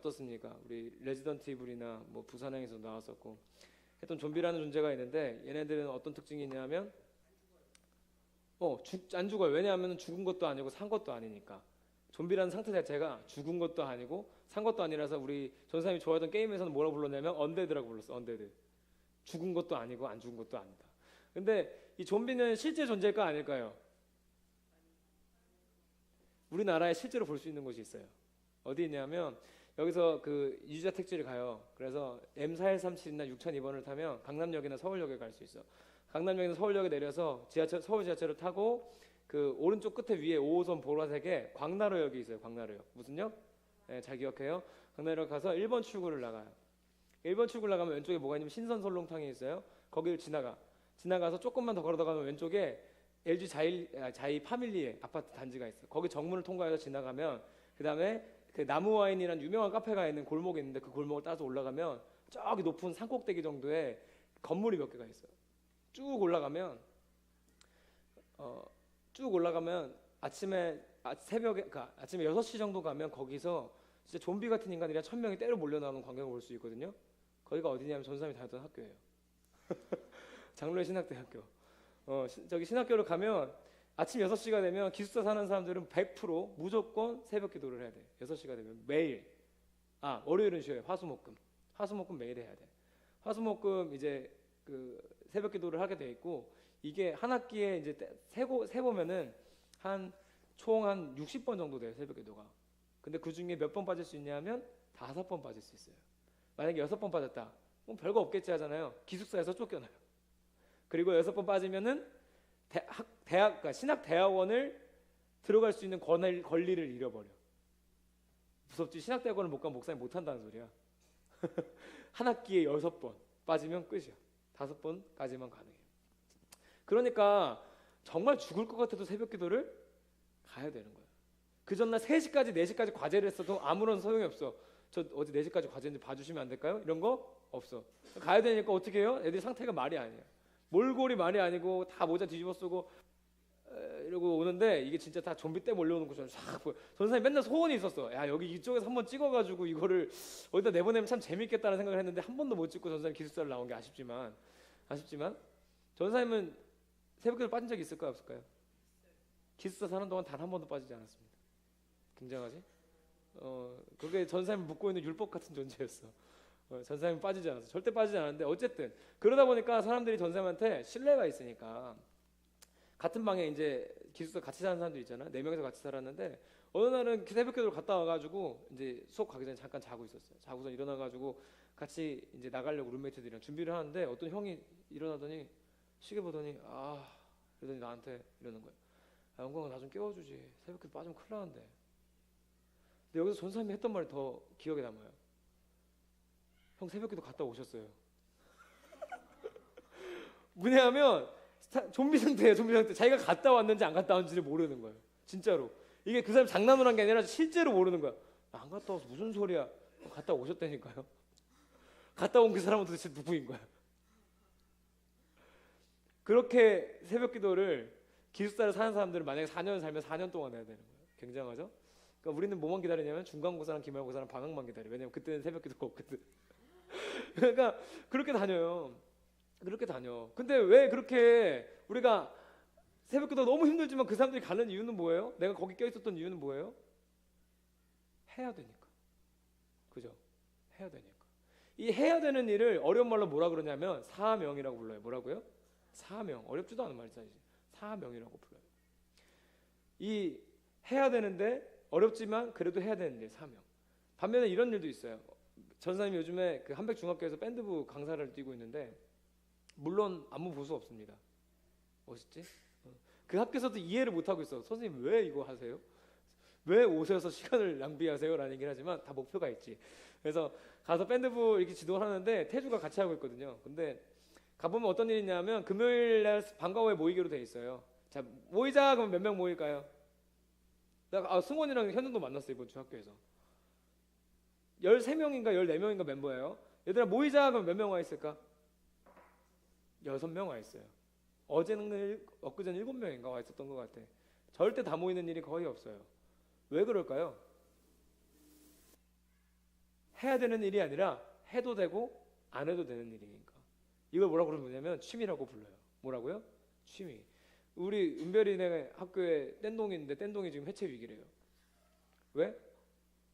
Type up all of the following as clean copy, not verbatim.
어떻습니까? 우리 레지던트 이블이나 뭐 부산행에서 나왔었고 했던 좀비라는 존재가 있는데 얘네들은 어떤 특징이 있냐면 안 죽어요. 왜냐하면 죽은 것도 아니고 산 것도 아니니까. 좀비라는 상태 자체가 죽은 것도 아니고 산 것도 아니라서 우리 전사님이 좋아하던 게임에서는 뭐라고 불렀냐면 언데드라고 불렀어. 언데드. 죽은 것도 아니고 안 죽은 것도 아니다. 근데 이 좀비는 실제 존재일까 아닐까요? 우리나라에 실제로 볼 수 있는 곳이 있어요. 어디 있냐면 여기서 그 유자 택지를 가요. 그래서 M4137이나 6002번을 타면 강남역이나 서울역에 갈 수 있어. 강남역에서 서울역에 내려서 서울 지하철을 타고 그 오른쪽 끝에 위에 5호선 보라색에 광나루역이 있어요. 광나루역. 무슨 역? 네, 잘 기억해요. 광나루역 가서 1번 출구를 나가요. 1번 출구를 나가면 왼쪽에 뭐가 있냐면 신선 설렁탕이 있어요. 거기를 지나가서 조금만 더 걸어가면 왼쪽에 LG 자이 파밀리에 아파트 단지가 있어요. 거기 정문을 통과해서 지나가면 그 다음에 그 나무와인이라는 유명한 카페가 있는 골목이 있는데 그 골목을 따서 올라가면 저기 높은 산꼭대기 정도의 건물이 몇 개가 있어요. 쭉 올라가면 새벽에 그러니까 아침에 6시 정도 가면 거기서 진짜 좀비 같은 인간들이 1000명이 때로 몰려 나오는 광경을 볼 수 있거든요. 거기가 어디냐면 전사님이 다녔던 학교예요. 장로의 신학대학교. 저기 신학교를 가면 아침 6시가 되면 기숙사 사는 사람들은 100% 무조건 새벽 기도를 해야 돼. 6시가 되면 매일. 월요일은 쉬어요. 화수목금 매일 해야 돼. 화수목금 이제 그 새벽 기도를 하게 돼 있고 이게 한 학기에 이제 세보면은 총 한 60번 정도 돼요. 새벽 기도가. 근데 그 중에 몇 번 빠질 수 있냐면 5번 빠질 수 있어요. 만약에 6번 빠졌다. 그럼 별거 없겠지 하잖아요. 기숙사에서 쫓겨나요. 그리고 6번 빠지면은 그러니까 신학대학원을 들어갈 수 있는 권리를 잃어버려. 무섭지? 신학대학원을 못 가면 목사님 못 한다는 소리야. 한 학기에 6번 빠지면 끝이야. 5번까지만 가능해요. 그러니까 정말 죽을 것 같아도 새벽 기도를 가야 되는 거예요. 그 전날 3시까지 4시까지 과제를 했어도 아무런 소용이 없어. 저 어제 4시까지 과제인지 봐주시면 안 될까요? 이런 거 없어. 가야 되니까 어떻게 해요? 애들이 상태가 말이 아니야. 몰골이 말이 아니고 다 모자 뒤집어 쓰고 이러고 오는데 이게 진짜 다 좀비 때 몰려오는 것처럼 싹 보여. 전사님 맨날 소원이 있었어. 야, 여기 이쪽에서 한번 찍어가지고 이거를 어디다 내보내면 참 재밌겠다는 생각을 했는데 한 번도 못 찍고 전사님 기숙사를 나온 게 아쉽지만 전사님은 새벽기도 빠진 적이 있을까요, 없을까요? 기숙사 사는 동안 단 한 번도 빠지지 않았습니다. 굉장하지? 그게 전사님을 묶고 있는 율법 같은 존재였어. 전사님은 빠지지 않았어. 절대 빠지지 않았는데 어쨌든 그러다 보니까 사람들이 전사님한테 신뢰가 있으니까 같은 방에 이제 기숙사 같이 사는 사람들 있잖아. 4명이서 같이 살았는데 어느 날은 새벽기도를 갔다 와가지고 이제 수업 가기 전에 잠깐 자고 있었어요. 자고서 일어나가지고 같이 이제 나가려고 룸메이트들이랑 준비를 하는데 어떤 형이 일어나더니 시계 보더니 그러더니 나한테 이러는 거예요. 영광아, 나 좀 깨워주지. 새벽기도 빠지면 큰일 나는데. 근데 여기서 전사님이 했던 말이 더 기억에 남아요. 형 새벽기도 갔다 오셨어요. 뭐냐면 좀비 상태예요. 좀비 상태. 자기가 갔다 왔는지 안 갔다 왔는지를 모르는 거예요. 진짜로. 이게 그 사람 장난으로 한 게 아니라 실제로 모르는 거야. 안 갔다 와서 무슨 소리야. 갔다 오셨다니까요. 갔다 온 그 사람은 도대체 누구인 거야. 그렇게 새벽기도를 기숙사를 사는 사람들은 만약에 4년 살면 4년 동안 해야 되는 거예요. 굉장하죠? 그러니까 우리는 뭐만 기다리냐면 중간고사랑 기말고사랑 방학만 기다려. 왜냐면 그때는 새벽기도가 없거든. 그러니까 그렇게 다녀요. 그렇게 다녀. 근데 왜 그렇게 우리가 새벽기도 너무 힘들지만 그 사람들이 가는 이유는 뭐예요? 내가 거기 껴있었던 이유는 뭐예요? 해야 되니까. 그죠? 해야 되니까. 이 해야 되는 일을 어려운 말로 뭐라 그러냐면 사명이라고 불러요. 뭐라고요? 사명. 어렵지도 않은 말이지. 사명이라고 불러요. 이 해야 되는데 어렵지만 그래도 해야 되는 일, 사명. 반면에 이런 일도 있어요. 전사님이 요즘에 그 한백중학교에서 밴드부 강사를 뛰고 있는데 물론 아무 보수 없습니다. 멋있지? 그 학교에서도 이해를 못하고 있어. 선생님 왜 이거 하세요? 왜 오셔서 시간을 낭비하세요? 라는 얘기를 하지만 다 목표가 있지. 그래서 가서 밴드부 이렇게 지도를 하는데 태주가 같이 하고 있거든요. 근데 가보면 어떤 일이 있냐면 금요일날 방과 후에 모이기로 돼 있어요. 자, 모이자. 그러면 몇 명 모일까요? 승원이랑 현준도 만났어요. 이번 주 학교에서 13명인가 14명인가 멤버예요. 얘들아 모이자. 그러면 몇 명 와 있을까? 6명 와 있어요. 엊그제는 7명인가 와 있었던 것 같아. 절대 다 모이는 일이 거의 없어요. 왜 그럴까요? 해야 되는 일이 아니라 해도 되고 안 해도 되는 일이니까. 이걸 뭐라고 부르냐면 취미라고 불러요. 뭐라고요? 취미. 우리 은별이네 학교에 뗀동인데 뗀동이 지금 해체 위기래요. 왜?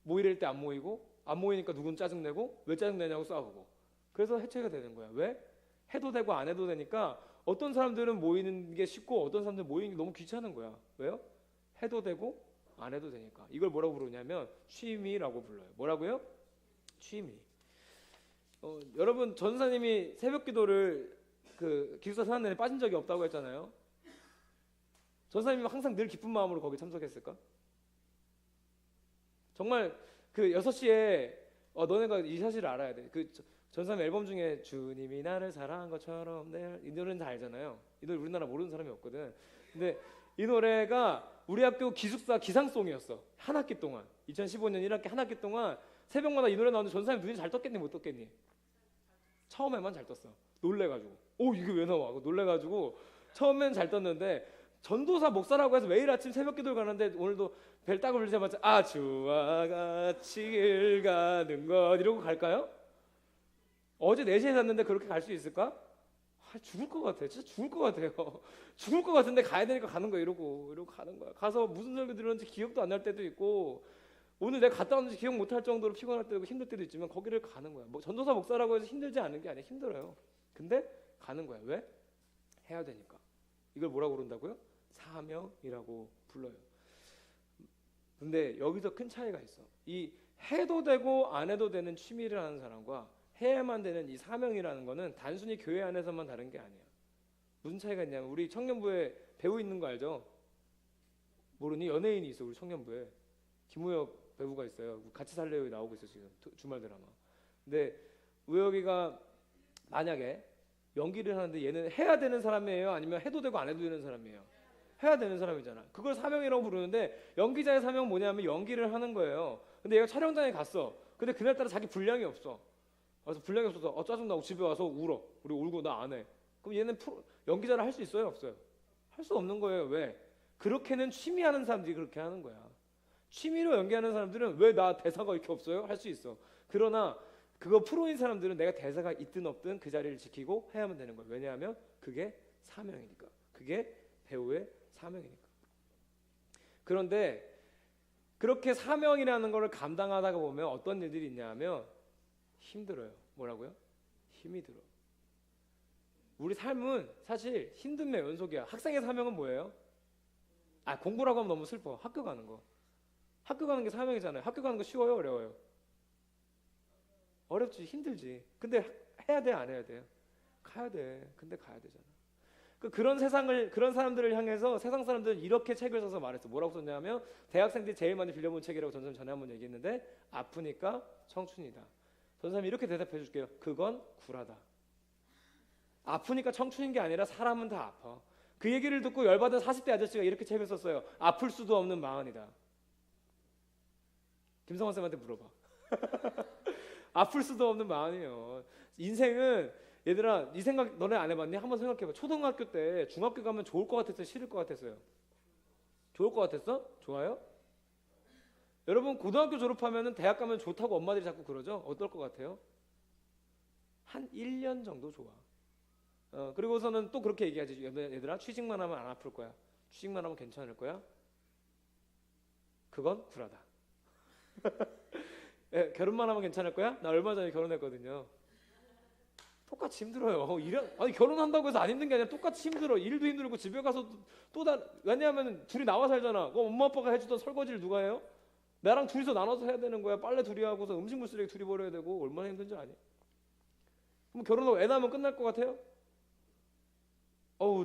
모이랄 때 안 모이고, 안 모이니까 누군 짜증내고, 왜 짜증내냐고 싸우고. 그래서 해체가 되는 거야. 왜? 해도 되고 안 해도 되니까 어떤 사람들은 모이는 게 쉽고 어떤 사람들은 모이는 게 너무 귀찮은 거야. 왜요? 해도 되고 안 해도 되니까. 이걸 뭐라고 부르냐면 취미라고 불러요. 뭐라고요? 취미. 여러분 전사님이 새벽 기도를 그 기숙사 사는 내내 빠진 적이 없다고 했잖아요. 전사님이 항상 늘 기쁜 마음으로 거기 참석했을까? 정말 그 6시에 너네가 이 사실을 알아야 돼. 그 전사님 앨범 중에 주님이 나를 사랑한 것처럼 이 노래는 다 알잖아요. 이 노래 우리나라 모르는 사람이 없거든. 근데 이 노래가 우리 학교 기숙사 기상송이었어. 한 학기 동안. 2015년 1학기 한 학기 동안 새벽마다 이 노래 나오는데 전사님 눈이 잘 떴겠니 못 떴겠니? 처음에만 잘 떴어. 놀래가지고 이게 왜 나와? 놀래가지고 처음엔 잘 떴는데 전도사 목사라고 해서 매일 아침 새벽 기도를 가는데 오늘도 벨 따고 불리자마자 주와 같이 길 가는 것 이러고 갈까요? 어제 4시에 잤는데 그렇게 갈 수 있을까? 죽을 것 같아. 진짜 죽을 것 같아요. 죽을 것 같은데 가야 되니까 가는 거야. 이러고 가는 거야. 가서 무슨 설교 들었는지 기억도 안 날 때도 있고 오늘 내가 갔다 왔는지 기억 못할 정도로 피곤할 때도 있고 힘들 때도 있지만 거기를 가는 거야. 뭐 전도사 목사라고 해서 힘들지 않은 게 아니야. 힘들어요. 근데 가는 거야. 왜? 해야 되니까. 이걸 뭐라고 그런다고요? 사명이라고 불러요. 근데 여기서 큰 차이가 있어. 이 해도 되고 안 해도 되는 취미를 하는 사람과 해야만 되는 이 사명이라는 거는 단순히 교회 안에서만 다른 게 아니야. 무슨 차이가 있냐면 우리 청년부에 배우 있는 거 알죠? 모르니? 연예인이 있어. 우리 청년부에 김우혁 배우가 있어요. 같이 살래요에 나오고 있어 지금 주말 드라마. 근데 우혁이가 만약에 연기를 하는데 얘는 해야 되는 사람이에요? 아니면 해도 되고 안 해도 되는 사람이에요? 해야 되는 사람이잖아. 그걸 사명이라고 부르는데 연기자의 사명은 뭐냐면 연기를 하는 거예요. 근데 얘가 촬영장에 갔어. 근데 그날따라 자기 분량이 없어. 그래서 분량이 없어서 짜증나고 집에 와서 울어. 우리 울고 나 안 해. 그럼 얘는 연기자를 할 수 있어요? 없어요? 할 수 없는 거예요. 왜? 그렇게는 취미하는 사람들이 그렇게 하는 거야. 취미로 연기하는 사람들은 왜 나 대사가 이렇게 없어요? 할 수 있어. 그러나 그거 프로인 사람들은 내가 대사가 있든 없든 그 자리를 지키고 해야만 되는 거예요. 왜냐하면 그게 사명이니까. 그게 배우의 사명이니까. 그런데 그렇게 사명이라는 것을 감당하다가 보면 어떤 일들이 있냐면 힘들어요. 뭐라고요? 힘이 들어. 우리 삶은 사실 힘듦의 연속이야. 학생의 사명은 뭐예요? 공부라고 하면 너무 슬퍼. 학교 가는 거. 학교 가는 게 사명이잖아요. 학교 가는 거 쉬워요? 어려워요? 어렵지. 힘들지. 근데 해야 돼? 안 해야 돼요? 가야 돼. 근데 가야 되잖아. 그런 세상을, 그런 사람들을 향해서 세상 사람들은 이렇게 책을 써서 말했어. 뭐라고 썼냐면 대학생들이 제일 많이 빌려본 책이라고 전사님 전에 한번 얘기했는데 아프니까 청춘이다. 전사님이 이렇게 대답해 줄게요. 그건 굴하다. 아프니까 청춘인 게 아니라 사람은 다 아파. 그 얘기를 듣고 열받은 40대 아저씨가 이렇게 책을 썼어요. 아플 수도 없는 마흔이다. 김성환 쌤한테 물어봐. 아플 수도 없는 마흔이에요. 인생은 얘들아 이 생각 너네 안 해봤니? 한번 생각해봐. 초등학교 때 중학교 가면 좋을 것 같았어요? 싫을 것 같았어요? 좋을 것 같았어? 좋아요? 여러분 고등학교 졸업하면 대학 가면 좋다고 엄마들이 자꾸 그러죠? 어떨 것 같아요? 한 1년 정도 좋아. 그리고서는 또 그렇게 얘기하지. 얘들아 취직만 하면 안 아플 거야. 취직만 하면 괜찮을 거야. 그건 굴하다. 결혼만 하면 괜찮을 거야? 나 얼마 전에 결혼했거든요. 똑같이 힘들어요. 결혼한다고 해서 안 힘든 게 아니라 똑같이 힘들어. 일도 힘들고 집에 가서 왜냐하면 둘이 나와 살잖아. 그럼 엄마 아빠가 해주던 설거지를 누가 해요? 나랑 둘이서 나눠서 해야 되는 거야. 빨래 둘이 하고서 음식물 쓰레기 둘이 버려야 되고 얼마나 힘든지 아니? 그럼 결혼하고 애 낳으면 끝날 것 같아요?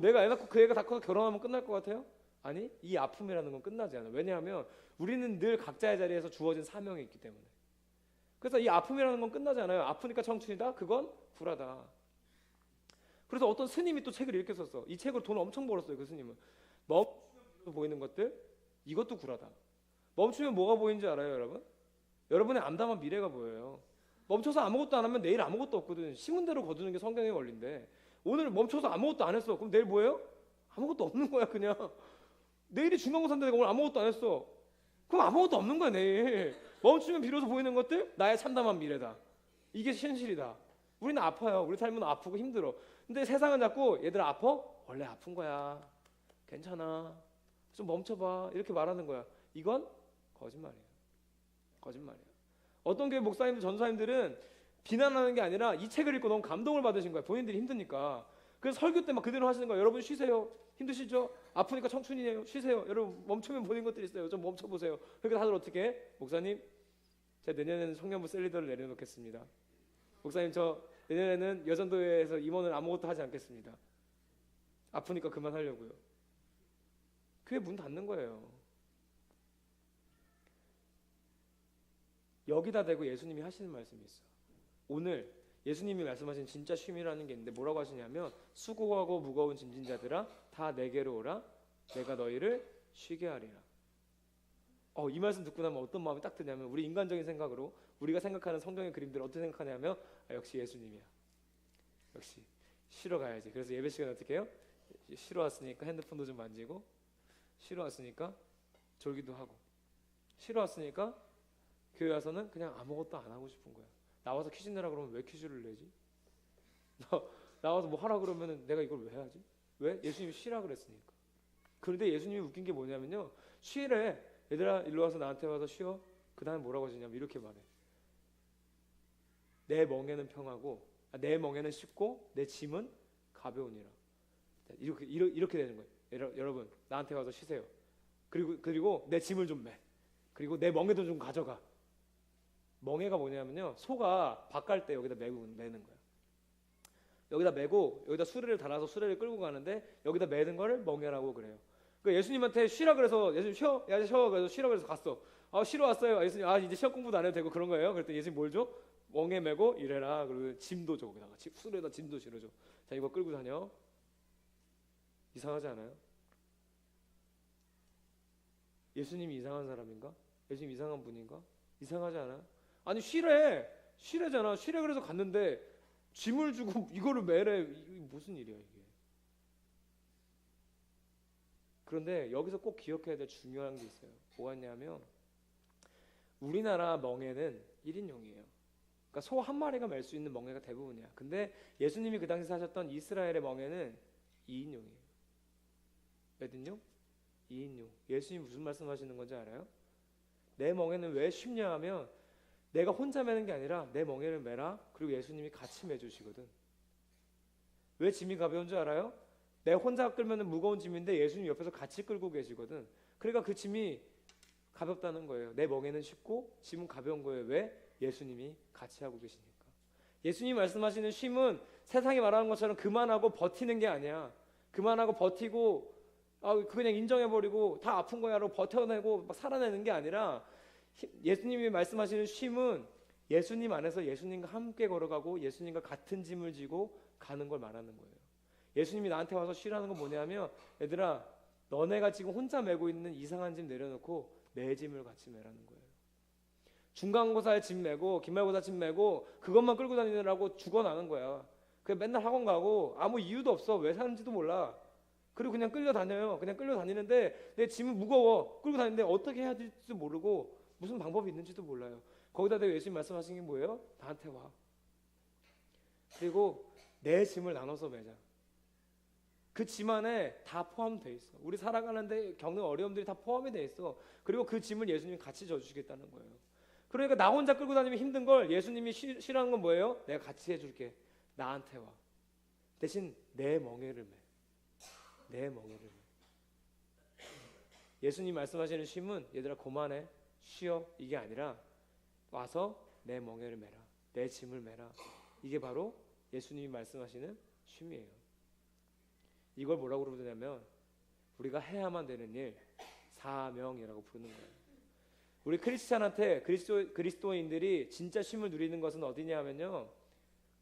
내가 애 낳고 그 애가 다 커서 결혼하면 끝날 것 같아요? 아니, 이 아픔이라는 건 끝나지 않아. 왜냐하면 우리는 늘 각자의 자리에서 주어진 사명이 있기 때문에. 그래서 이 아픔이라는 건 끝나지 않아요. 아프니까 청춘이다? 그건 굴하다. 그래서 어떤 스님이 또 책을 이렇게 썼어. 이 책으로 돈 엄청 벌었어요. 그 스님은. 멈추면 보이는 것들, 이것도 굴하다. 멈추면 뭐가 보이는지 알아요, 여러분? 여러분의 암담한 미래가 보여요. 멈춰서 아무것도 안 하면 내일 아무것도 없거든. 심은 대로 거두는 게 성경의 원리인데 오늘 멈춰서 아무것도 안 했어. 그럼 내일 뭐예요? 아무것도 없는 거야 그냥. 내일이 중간고사인데 내가 오늘 아무것도 안 했어. 그럼 아무것도 없는 거야 내일. 멈추면 비로소 보이는 것들 나의 참담한 미래다. 이게 현실이다. 우리는 아파요. 우리 삶은 아프고 힘들어. 근데 세상은 자꾸 얘들아 아파? 원래 아픈 거야. 괜찮아. 좀 멈춰봐. 이렇게 말하는 거야. 이건 거짓말이에요. 거짓말이에요. 어떤 교회 목사님들 전사님들은 비난하는 게 아니라 이 책을 읽고 너무 감동을 받으신 거예요. 본인들이 힘드니까. 그래서 설교 때 막 그대로 하시는 거예요. 여러분 쉬세요. 힘드시죠? 아프니까 청춘이에요. 쉬세요. 여러분 멈추면 보는 것들이 있어요. 좀 멈춰보세요. 그러니까 다들 어떻게 해? 목사님 제가 내년에는 청년부 셀리더를 내려놓겠습니다. 목사님 저 내년에는 여전도회에서 임원을 아무것도 하지 않겠습니다. 아프니까 그만하려고요. 교회 문 닫는 거예요. 여기다 대고 예수님이 하시는 말씀이 있어. 오늘 예수님이 말씀하신 진짜 쉼이라는 게 있는데 뭐라고 하시냐면 수고하고 무거운 짐진 자들아 다 내게로 오라 내가 너희를 쉬게 하리라. 이 말씀 듣고 나면 어떤 마음이 딱 드냐면 우리 인간적인 생각으로 우리가 생각하는 성경의 그림들을 어떻게 생각하냐면 역시 예수님이야. 역시 쉬러 가야지. 그래서 예배 시간에 어떻게 해요? 쉬러 왔으니까 핸드폰도 좀 만지고 쉬러 왔으니까 졸기도 하고 쉬러 왔으니까 교회 와서는 그냥 아무것도 안 하고 싶은 거야. 나와서 퀴즈 내라 그러면 왜 퀴즈를 내지? 나와서 뭐 하라 그러면 내가 이걸 왜 해야지? 왜? 예수님이 쉬라 그랬으니까. 그런데 예수님이 웃긴 게 뭐냐면요. 쉬래. 얘들아 일로 와서 나한테 와서 쉬어. 그 다음에 뭐라고 하시냐면 이렇게 말해. 내 멍에는 평하고 내 멍에는 쉽고 내 짐은 가벼우니라. 이렇게 되는 거예요. 여러분 나한테 와서 쉬세요. 그리고 내 짐을 좀 매. 그리고 내 멍에도 좀 가져가. 멍에가 뭐냐면요. 소가 밥 갈 때 여기다 매는 거야. 여기다 매고 여기다 수레를 달아서 수레를 끌고 가는데 여기다 매는 거를 멍에라고 그래요. 그러니까 예수님한테 쉬라 그래서 예수님 쉬어? 야 쉬어. 그래서 쉬라 그래서 갔어. 쉬러 왔어요. 예수님 이제 시험 공부도 안 해도 되고 그런 거예요. 그랬더니 예수님 뭘 줘? 멍에 매고 이래라. 그리고 짐도 줘. 거기다가 수레에다 짐도 실어줘. 자 이거 끌고 다녀. 이상하지 않아요? 예수님이 이상한 사람인가? 예수님 이상한 분인가? 이상하지 않아요? 아니 쉬래잖아. 쉬래 그래서 갔는데 짐을 주고 이거를 매래. 이게 무슨 일이야 이게. 그런데 여기서 꼭 기억해야 될 중요한 게 있어요. 뭐가 있냐면 우리나라 멍에는 1인용이에요. 그러니까 소 한 마리가 맬 수 있는 멍에가 대부분이야. 근데 예수님이 그 당시 사셨던 이스라엘의 멍에는 2인용이에요. 몇 인용? 2인용. 예수님이 무슨 말씀하시는 건지 알아요? 내 멍에는 왜 쉽냐 하면 내가 혼자 매는 게 아니라 내 멍에를 매라. 그리고 예수님이 같이 매주시거든. 왜 짐이 가벼운 줄 알아요? 내가 혼자 끌면 무거운 짐인데 예수님 옆에서 같이 끌고 계시거든. 그러니까 그 짐이 가볍다는 거예요. 내 멍에는 쉽고 짐은 가벼운 거예요. 왜? 예수님이 같이 하고 계시니까. 예수님이 말씀하시는 쉼은 세상이 말하는 것처럼 그만하고 버티는 게 아니야. 그만하고 버티고 그냥 인정해버리고 다 아픈 거야로 버텨내고 막 살아내는 게 아니라 예수님이 말씀하시는 쉼은 예수님 안에서 예수님과 함께 걸어가고 예수님과 같은 짐을 지고 가는 걸 말하는 거예요. 예수님이 나한테 와서 쉬라는 건 뭐냐면 얘들아 너네가 지금 혼자 메고 있는 이상한 짐 내려놓고 내 짐을 같이 메라는 거예요. 중간고사에 짐 메고 기말고사 짐 메고 그것만 끌고 다니느라고 죽어나는 거야. 그냥 맨날 학원 가고 아무 이유도 없어. 왜 사는지도 몰라. 그리고 그냥 끌려다녀요. 그냥 끌려다니는데 내 짐은 무거워. 끌고 다니는데 어떻게 해야 될지도 모르고 무슨 방법이 있는지도 몰라요. 거기다 대고 예수님 말씀하신 게 뭐예요? 나한테 와. 그리고 내 짐을 나눠서 매자. 그 짐 안에 다 포함되어 있어. 우리 살아가는데 겪는 어려움들이 다 포함이 되어 있어. 그리고 그 짐을 예수님이 같이 져주시겠다는 거예요. 그러니까 나 혼자 끌고 다니면 힘든 걸 예수님이 싫어하는 건 뭐예요? 내가 같이 해줄게. 나한테 와. 대신 내 멍에를 매. 내 멍에를 매. 예수님 말씀하시는 쉼은 얘들아 그만해. 쉬어. 이게 아니라 와서 내 멍에를 매라. 내 짐을 매라. 이게 바로 예수님이 말씀하시는 쉼이에요. 이걸 뭐라고 부르냐면 우리가 해야만 되는 일, 사명이라고 부르는 거예요. 우리 크리스찬한테 그리스도인들이 진짜 쉼을 누리는 것은 어디냐 하면요.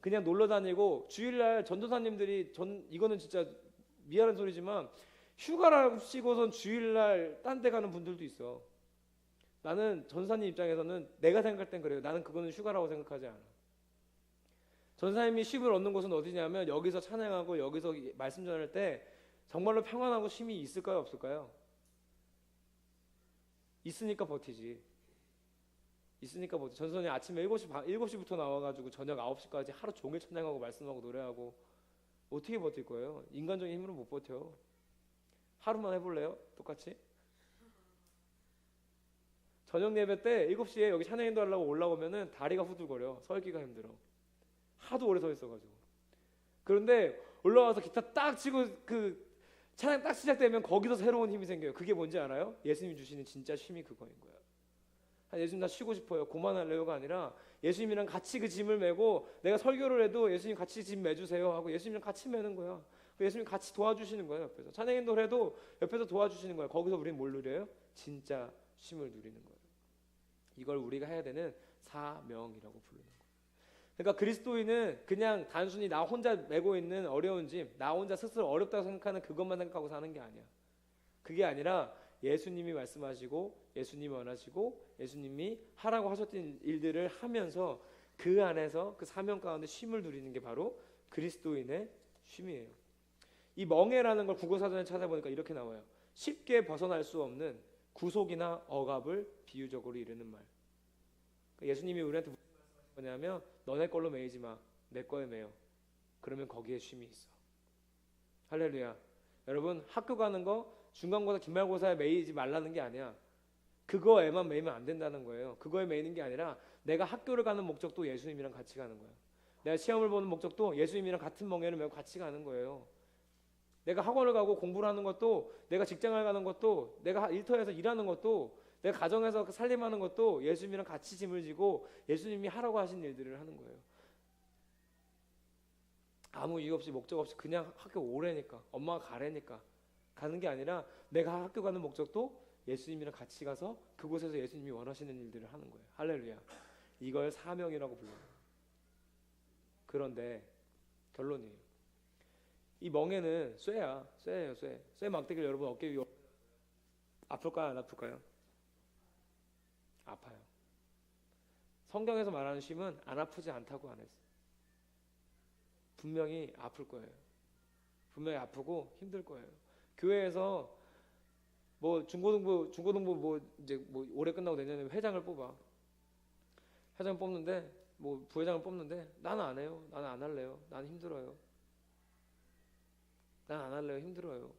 그냥 놀러 다니고 주일날 전도사님들이 이거는 진짜 미안한 소리지만 휴가라고 치고선 주일날 딴 데 가는 분들도 있어. 나는 전사님 입장에서는 내가 생각할 땐 그래요. 나는 그거는 휴가라고 생각하지 않아. 전사님이 쉼을 얻는 곳은 어디냐면 여기서 찬양하고 여기서 말씀 전할 때 정말로 평안하고 쉼이 있을까요? 없을까요? 있으니까 버티지. 있으니까 뭐 전선이 아침에 7시부터 나와가지고 저녁 9시까지 하루 종일 찬양하고 말씀하고 노래하고 어떻게 버틸 거예요? 인간적인 힘으로 못 버텨. 하루만 해볼래요? 똑같이? 저녁 예배 때 7시에 여기 찬양 인도하려고 올라오면은 다리가 후들거려. 서 있기가 힘들어. 하도 오래 서 있어가지고. 그런데 올라와서 기타 딱 치고 그 찬양 딱 시작되면 거기서 새로운 힘이 생겨요. 그게 뭔지 알아요? 예수님이 주시는 진짜 쉼이 그거인 거야. 예수님 나 쉬고 싶어요. 그만할래요가 아니라 예수님이랑 같이 그 짐을 메고 내가 설교를 해도 예수님 같이 짐 매주세요 하고 예수님이랑 같이 매는 거야. 예수님 같이 도와주시는 거예요. 옆에서 찬양 인도를 해도 옆에서 도와주시는 거예요. 거기서 우리는 뭘 누려요? 진짜 쉼을 누리는 거예요. 이걸 우리가 해야 되는 사명이라고 부르는 거예요. 그러니까 그리스도인은 그냥 단순히 나 혼자 메고 있는 어려운 짐, 나 혼자 스스로 어렵다고 생각하는 그것만 생각하고 사는 게 아니야. 그게 아니라 예수님이 말씀하시고 예수님이 원하시고 예수님이 하라고 하셨던 일들을 하면서 그 안에서 그 사명 가운데 쉼을 누리는 게 바로 그리스도인의 쉼이에요. 이 멍에라는 걸 국어사전에 찾아보니까 이렇게 나와요. 쉽게 벗어날 수 없는 구속이나 억압을 비유적으로 이르는 말. 그러니까 예수님이 우리한테 무슨 말씀하신 거냐면 너네 걸로 매이지 마. 내 거에 매여. 그러면 거기에 쉼이 있어. 할렐루야. 여러분 학교 가는 거 중간고사 기말고사에 매이지 말라는 게 아니야. 그거에만 매이면 안 된다는 거예요. 그거에 매이는 게 아니라 내가 학교를 가는 목적도 예수님이랑 같이 가는 거야. 내가 시험을 보는 목적도 예수님이랑 같은 멍에를 메고 같이 가는 거예요. 내가 학원을 가고 공부를 하는 것도, 내가 직장을 가는 것도, 내가 일터에서 일하는 것도, 내가 가정에서 살림하는 것도 예수님이랑 같이 짐을 지고 예수님이 하라고 하신 일들을 하는 거예요. 아무 이유 없이 목적 없이 그냥 학교 오래니까, 엄마가 가래니까 가는 게 아니라 내가 학교 가는 목적도 예수님이랑 같이 가서 그곳에서 예수님이 원하시는 일들을 하는 거예요. 할렐루야. 이걸 사명이라고 불러요. 그런데 결론이에요. 이 멍에는 쇠야. 쇠예요. 쇠 막대기를 여러분 어깨 위에 아플까요? 안 아플까요? 아파요. 성경에서 말하는 쉼은 안 아프지 않다고 안 했어요. 분명히 아플 거예요. 분명히 아프고 힘들 거예요. 교회에서 뭐 중고등부 뭐 이제 뭐 올해 끝나고 내년에 회장을 뽑아. 회장 뽑는데 뭐 부회장을 뽑는데 나는 안 해요. 나는 안 할래요. 나는 힘들어요. 난 안 할래요. 힘들어요.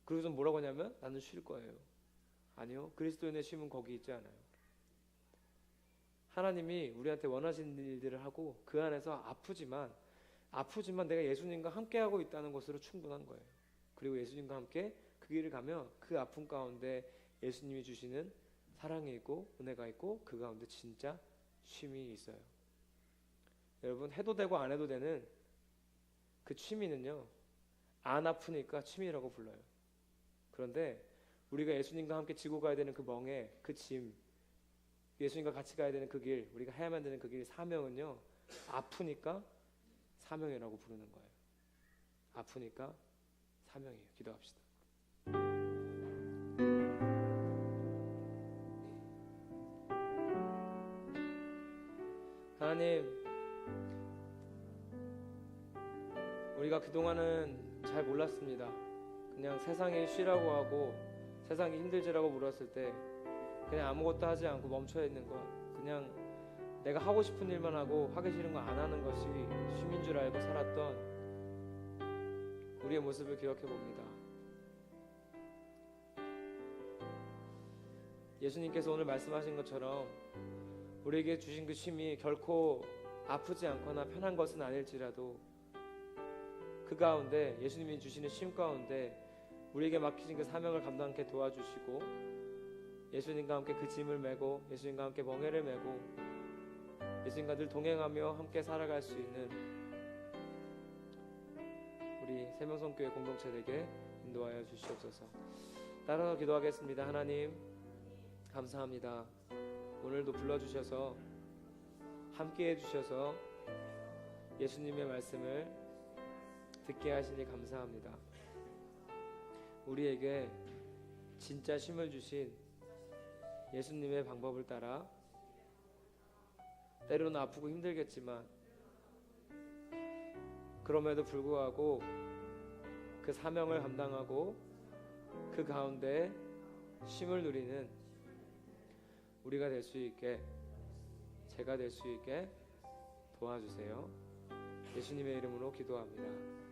그리고서 뭐라고 하냐면 나는 쉴 거예요. 아니요. 그리스도인의 쉼은 거기 있지 않아요. 하나님이 우리한테 원하시는 일들을 하고 그 안에서 아프지만 내가 예수님과 함께하고 있다는 것으로 충분한 거예요. 그리고 예수님과 함께 그 길을 가면 그 아픔 가운데 예수님이 주시는 사랑이 있고 은혜가 있고 그 가운데 진짜 쉼이 있어요. 여러분 해도 되고 안 해도 되는 그 취미는요 안 아프니까 취미라고 불러요. 그런데 우리가 예수님과 함께 지고 가야 되는 그 멍에 그 짐, 예수님과 같이 가야 되는 그 길, 우리가 해야만 되는 그 길 사명은요 아프니까 사명이라고 부르는 거예요. 아프니까 사명이에요. 기도합시다. 하나님, 우리가 그동안은 잘 몰랐습니다. 그냥 세상이 쉬라고 하고 세상이 힘들지라고 물었을 때 그냥 아무것도 하지 않고 멈춰 있는 것, 그냥 내가 하고 싶은 일만 하고 하기 싫은 거 안 하는 것이 쉼인 줄 알고 살았던 우리의 모습을 기억해 봅니다. 예수님께서 오늘 말씀하신 것처럼 우리에게 주신 그 쉼이 결코 아프지 않거나 편한 것은 아닐지라도 그 가운데 예수님이 주시는 쉼 가운데 우리에게 맡기신 그 사명을 감당하게 도와주시고 예수님과 함께 그 짐을 메고 예수님과 함께 멍에를 메고 예수님과 늘 동행하며 함께 살아갈 수 있는 우리 세명성교회 공동체 되게 인도하여 주시옵소서. 따라서 기도하겠습니다. 하나님 감사합니다. 오늘도 불러주셔서 함께 해주셔서 예수님의 말씀을 듣게 하시니 감사합니다. 우리에게 진짜 쉼을 주신 예수님의 방법을 따라 때로는 아프고 힘들겠지만 그럼에도 불구하고 그 사명을 감당하고 그 가운데 쉼을 누리는 우리가 될 수 있게, 제가 될 수 있게 도와주세요. 예수님의 이름으로 기도합니다.